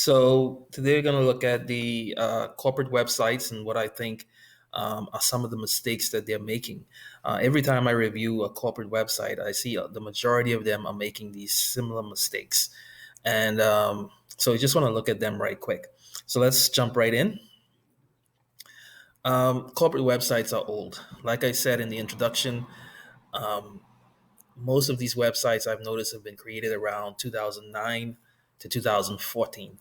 So today we're going to look at the corporate websites and what I think are some of the mistakes that they're making. Every time I review a corporate website, I see the majority of them are making these similar mistakes. And so I just want to look at them right quick. So let's jump right in. Corporate websites are old. Like I said in the introduction, um, most of these websites I've noticed have been created around 2009 to 2014.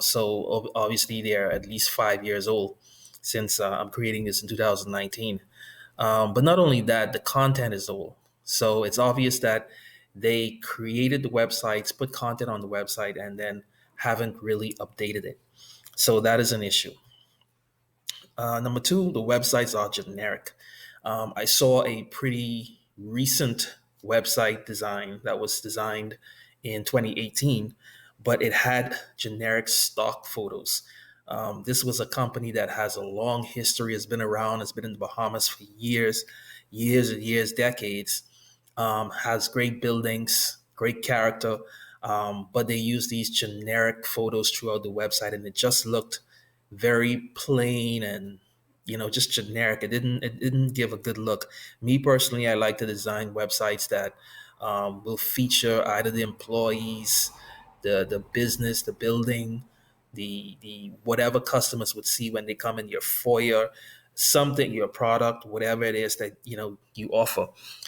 So obviously they're at least 5 years old since I'm creating this in 2019. But not only that, the content is old. So it's obvious that they created the websites, put content on the website, and then haven't really updated it. So that is an issue. Number two, the websites are generic. I saw a pretty recent website design that was designed in 2018, but it had generic stock photos. This was a company that has a long history, has been around, has been in the Bahamas for years, years and years, decades, has great buildings, great character, but they use these generic photos throughout the website, and it just looked very plain and just generic. It didn't give a good look. Me personally, I like to design websites that will feature either the employees, the business, the building, the whatever customers would see when they come in your foyer, something, your product, whatever it is that you offer.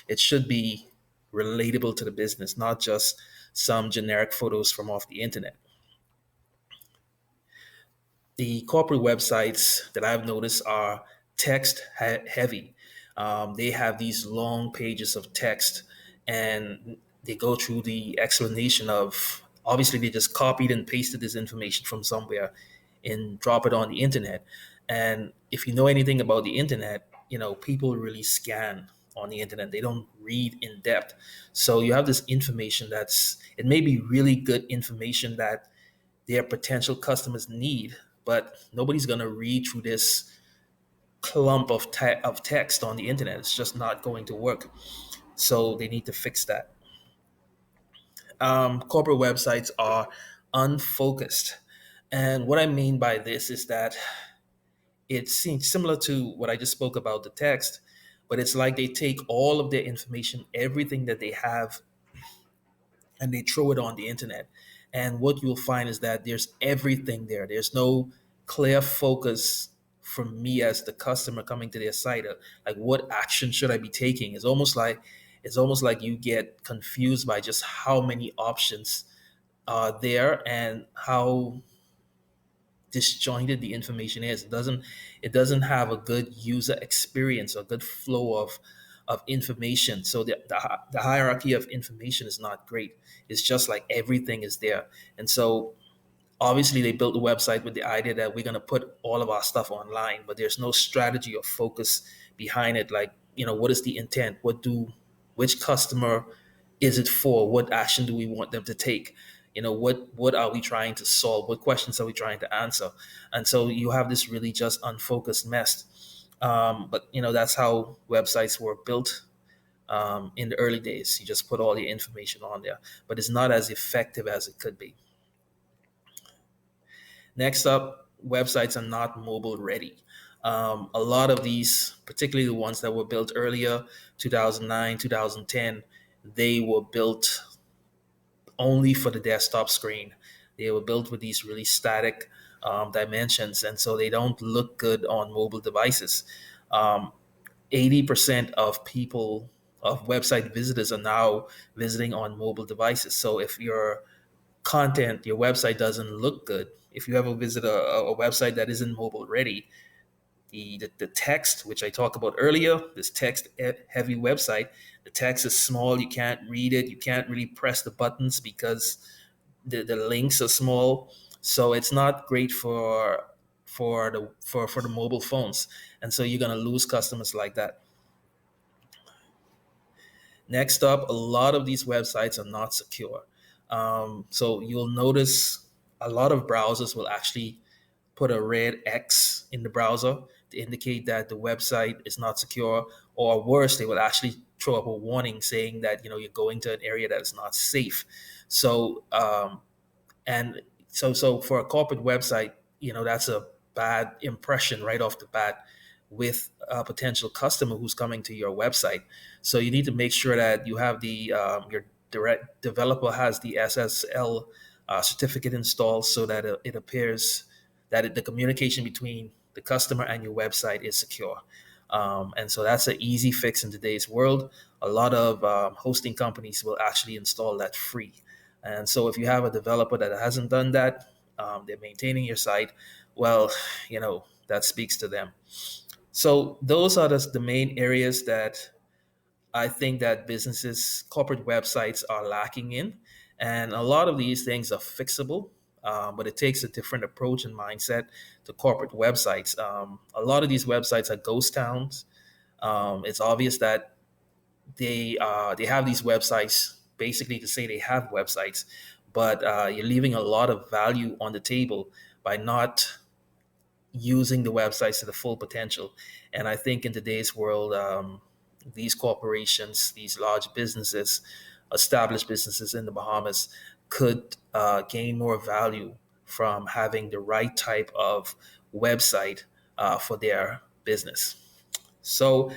It should be relatable to the business, not just some generic photos from off the internet. The corporate websites that I've noticed are heavy. They have these long pages of text, and they go through the explanation of, obviously they just copied and pasted this information from somewhere and drop it on the internet. And if you know anything about the internet, people really scan on the internet. They don't read in depth. So you have this information it may be really good information that their potential customers need, but nobody's going to read through this clump of text on the internet. It's just not going to work. So they need to fix that. Corporate websites are unfocused. And what I mean by this is that it seems similar to what I just spoke about the text, but it's like they take all of their information, everything that they have, and they throw it on the internet. And what you'll find is that there's everything there. There's no clear focus for me as the customer coming to their site. Like, what action should I be taking? It's almost like you get confused by just how many options are there and how disjointed the information is. It doesn't have a good user experience or good flow of information. So the hierarchy of information is not great. It's just like everything is there. And so obviously they built the website with the idea that we're going to put all of our stuff online, but there's no strategy or focus behind it. Like, what is the intent? Which customer is it for? What action do we want them to take? What are we trying to solve? What questions are we trying to answer? And so you have this really just unfocused mess. But that's how websites were built in the early days. You just put all the information on there, but it's not as effective as it could be. Next up, websites are not mobile ready. A lot of these, particularly the ones that were built earlier, 2009, 2010, they were built only for the desktop screen. They were built with these really static dimensions, and so they don't look good on mobile devices. 80% of people, of website visitors, are now visiting on mobile devices. So if your website doesn't look good, if you ever visit a website that isn't mobile ready, the text, which I talked about earlier, this text heavy website, the text is small. You can't read it. You can't really press the buttons because the links are small. So it's not great for the mobile phones. And so you're gonna lose customers like that. Next up, a lot of these websites are not secure. So you'll notice a lot of browsers will actually put a red X in the browser to indicate that the website is not secure, or worse, they will actually throw up a warning saying that you're going to an area that is not safe. So and So for a corporate website, that's a bad impression right off the bat with a potential customer who's coming to your website. So you need to make sure that you have your direct developer has the SSL certificate installed, so that it appears that the communication between the customer and your website is secure. And so that's an easy fix in today's world. A lot of hosting companies will actually install that free. And so if you have a developer that hasn't done that, they're maintaining your site, well, that speaks to them. So those are the main areas that I think that corporate websites are lacking in. And a lot of these things are fixable, but it takes a different approach and mindset to corporate websites. A lot of these websites are ghost towns. It's obvious that they have these websites basically to say they have websites, but you're leaving a lot of value on the table by not using the websites to the full potential. And I think in today's world, these corporations, these large businesses, established businesses in the Bahamas, could gain more value from having the right type of website for their business. So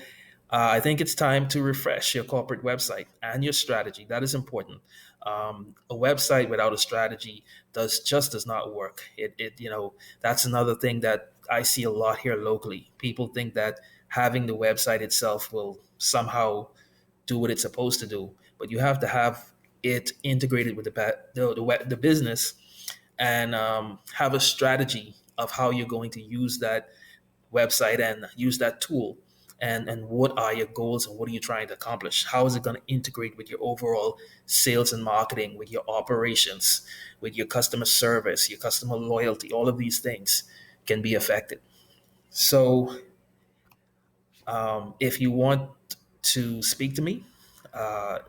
I think it's time to refresh your corporate website and your strategy. That is important. A website without a strategy does not work. That's another thing that I see a lot here locally. People think that having the website itself will somehow do what it's supposed to do, but you have to have it integrated with the business, and have a strategy of how you're going to use that website and use that tool, and what are your goals and what are you trying to accomplish. How is it going to integrate with your overall sales and marketing, with your operations, with your customer service, your customer loyalty? All of these things can be affected. So if you want to speak to me, uh,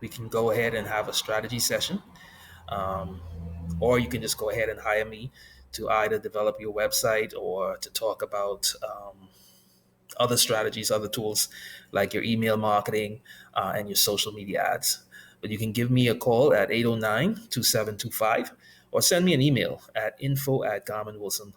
we can go ahead and have a strategy session, um, or you can just go ahead and hire me to either develop your website or to talk about other strategies, other tools like your email marketing and your social media ads. But you can give me a call at 809-2725, or send me an email at info@garminwilson.com.